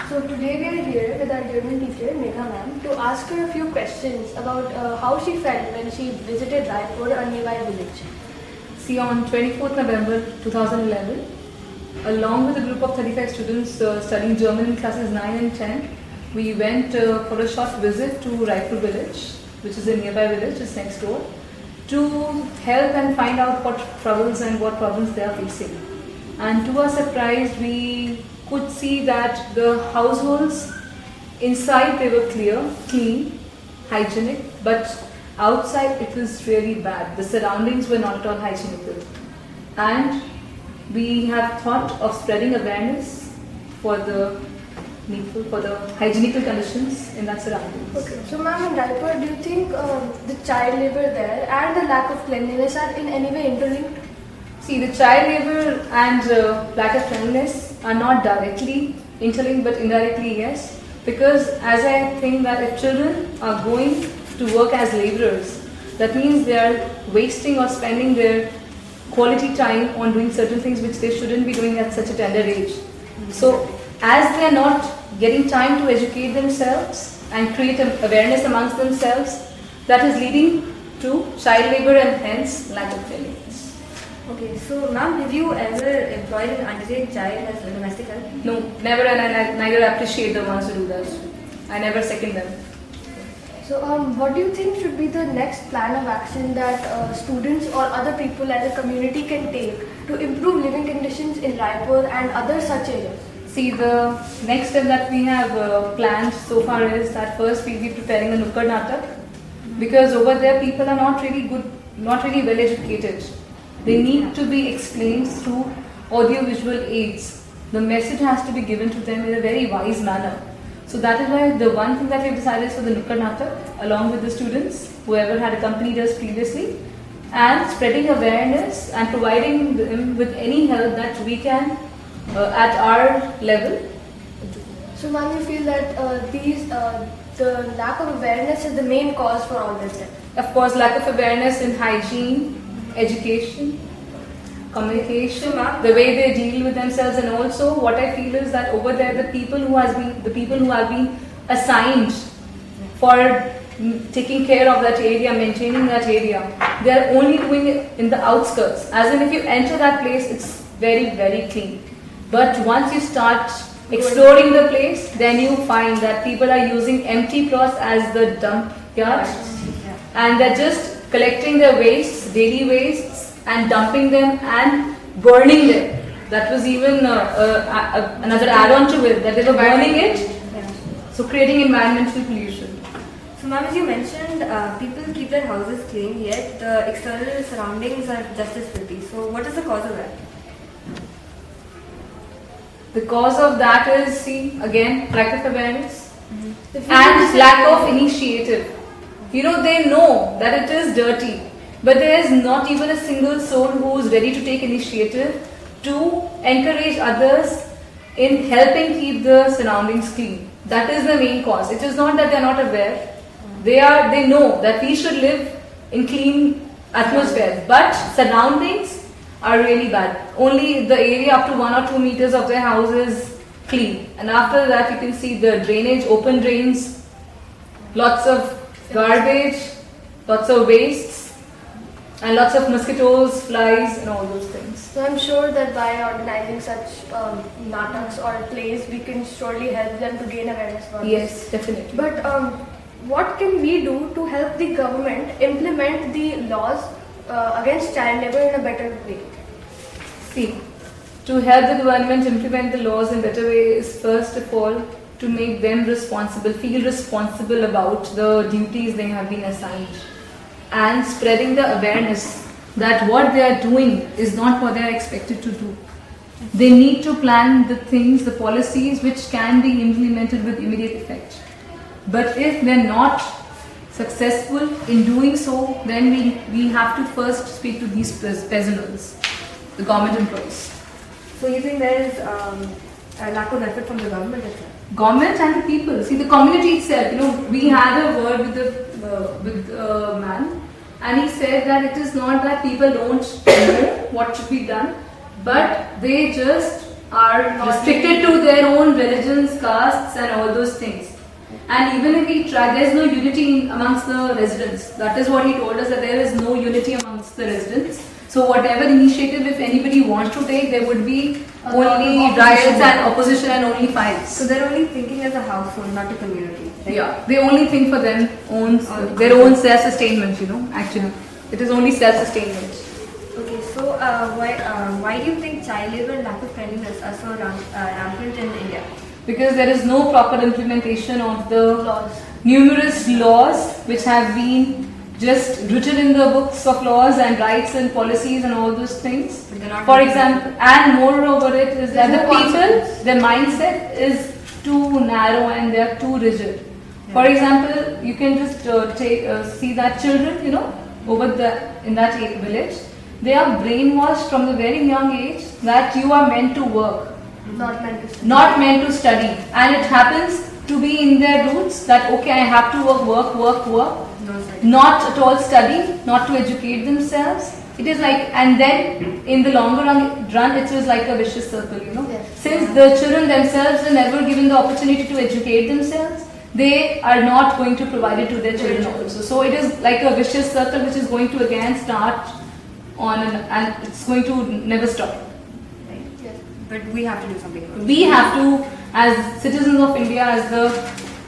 So today we are here with our German teacher, Megha ma'am, to ask her a few questions about how she felt when she visited Raipur, a nearby village. See, on 24th November 2011, along with a group of 35 students studying German in classes 9 and 10, we went for a short visit to Raipur village, which is a nearby village, just next door, to help and find out what troubles and what problems they are facing. And to our surprise, we could see that the households inside they were clean, hygienic, but outside it was really bad. The surroundings were not at all hygienical. And we have thought of spreading awareness for the needful, for the hygienical conditions in that surroundings. Okay. So ma'am, in Raipur, do you think the child labor there and the lack of cleanliness are in any way interlinked? See, the child labor and lack of cleanliness are not directly interlinked, but indirectly yes. Because as I think that if children are going to work as laborers, that means they are wasting or spending their quality time on doing certain things which they shouldn't be doing at such a tender age. So, as they are not getting time to educate themselves and create awareness amongst themselves, that is leading to child labor and hence lack of cleanliness. Okay, so ma'am, have you ever employed an underage child as a domestic help? No, never, and I neither appreciate the ones who do that. I never second them. So what do you think should be the next plan of action that students or other people as a community can take to improve living conditions in Raipur and other such areas? See, the next step that we have planned so far is that first we'll be preparing a Nukkad Natak, because over there people are not really good, not really well educated. They need to be explained through audio-visual aids. The message has to be given to them in a very wise manner. So that is why the one thing that we have decided is for the Nukkad Natak, along with the students, whoever had accompanied us previously, and spreading awareness and providing them with any help that we can at our level. So ma'am, you feel that the lack of awareness is the main cause for all this then? Of course, lack of awareness in hygiene, education, communication, the way they deal with themselves, and also what I feel is that over there the people who have been assigned for taking care of that area, maintaining that area, they are only doing it in the outskirts. As in, if you enter that place, it's very, very clean. But once you start exploring the place, then you find that people are using empty plots as the dump yards, and they're just collecting their wastes, daily wastes, and dumping them and burning them. That was even another add-on to it, that they were burning it, so creating environmental pollution. So ma'am, as you mentioned, people keep their houses clean, yet the external surroundings are just as filthy. So what is the cause of that? The cause of that is, see, again, lack of awareness and lack of initiative. You know, they know that it is dirty, but there is not even a single soul who is ready to take initiative to encourage others in helping keep the surroundings clean. That is the main cause. It is not that they are not aware. They know that we should live in clean atmosphere, but surroundings are really bad. Only the area up to 1 or 2 meters of their house is clean, and after that you can see the drainage, open drains, lots of garbage, lots of wastes, and lots of mosquitoes, flies, and all those things. So I'm sure that by organizing such nataks or plays, we can surely help them to gain awareness about this. Yes, definitely. But what can we do to help the government implement the laws against child labor in a better way? See, to help the government implement the laws in a better way is first of all to make them responsible, feel responsible about the duties they have been assigned, and spreading the awareness that what they are doing is not what they are expected to do. They need to plan the things, the policies which can be implemented with immediate effect. But if they're not successful in doing so, then we have to first speak to these personals, the government employees. So you think there is a lack of effort from the government itself? Government and the people. See, the community itself. You know, we had a word with the man, and he said that it is not that people don't know what should be done, but they just are restricted to their own religions, castes, and all those things. And even if we try, there is no unity amongst the residents. That is what he told us, that there is no unity amongst the residents. So whatever initiative, if anybody wants to take, there would be only riots and opposition and only fights. So they're only thinking as a household, not a community. Right? Yeah, they only think for them own, their own self-sustainment, actually. It is only self-sustainment. Okay, so why do you think child labor and lack of cleanliness are so rampant in India? Because there is no proper implementation of the Laws. numerous laws which have been just written in the books of laws and rights and policies and all those things. But they're not For implemented. example, and moreover it is that There's the no people, consequence. their mindset is too narrow and they are too rigid. For example, you can just see that children, over in that village, they are brainwashed from the very young age that you are meant to work, Not meant to. not meant to study. And it happens to be in their roots that, okay, I have to work, No, sir. not at all study, not to educate themselves. It is like, and then in the longer run, it is like a vicious circle, Yes. Since the children themselves are never given the opportunity to educate themselves, they are not going to provide it to their children also. So it is like a vicious circle which is going to again start on and it's going to never stop. Yes. But we have to do something about it. We have to, as citizens of India, as the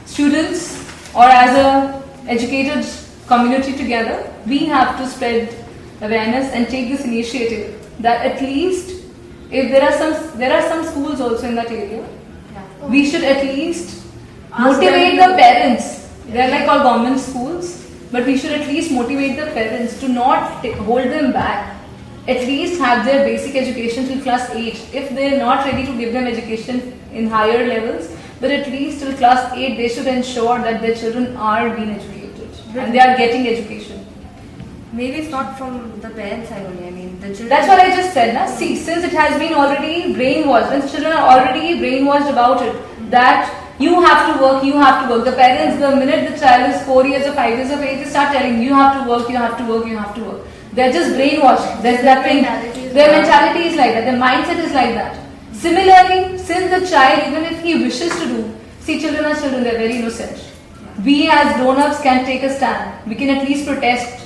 students or as a educated community together, we have to spread awareness and take this initiative that at least if there are some schools also in that area, Yeah. we should at least Ask motivate them the parents. They are like all government schools, but we should at least motivate the parents to not hold them back. At least have their basic education till class 8. If they are not ready to give them education in higher levels, but at least till class 8 they should ensure that their children are being educated and they are getting education. Maybe it's not from the parents' side only. I mean, the children. That's what I just said. Na? See, since it has been already brainwashed, when children are already brainwashed about it, that you have to work, you have to work. The parents, the minute the child is 4 years or 5 years of age, they start telling you have to work, you have to work, you have to work. They're just brainwashed. There's nothing. mentality is Their like mentality is like that. Their mindset is like that. Similarly, since the child, even if he wishes to do, see, children are children, they're very innocent. We as grown-ups can take a stand. We can at least protest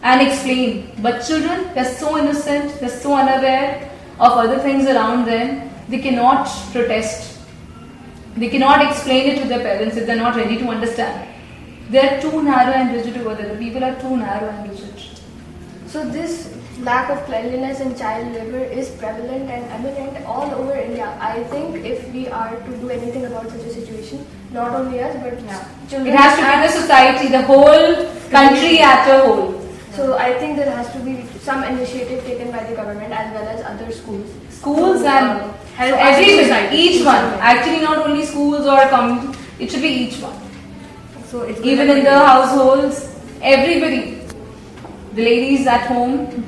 and explain. But children, they're so innocent, they're so unaware of other things around them, they cannot protest. They cannot explain it to their parents if they're not ready to understand. They're too narrow and rigid over there. The people are too narrow and rigid. So this lack of cleanliness and child labor is prevalent and evident all over India. I think if we are to do anything about such a situation, not only us but children. It has to be the society, the whole country as a whole. So I think there has to be some initiative taken by the government as well as other schools. Schools to, and help everybody, society. each one. Actually, not only schools or community, it should be each one. So it's good Even that in we- the households, everybody, the ladies at home,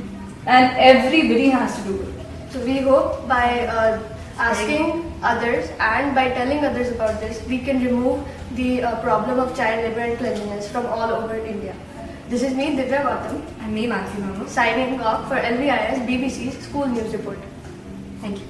and everybody has to do it. So we hope by asking others and by telling others about this, we can remove the problem of child labor and cleanliness from all over India. This is me, Divya Gautam, And me, Maxi Mama. signing off for LVIS BBC's School News Report. Thank you.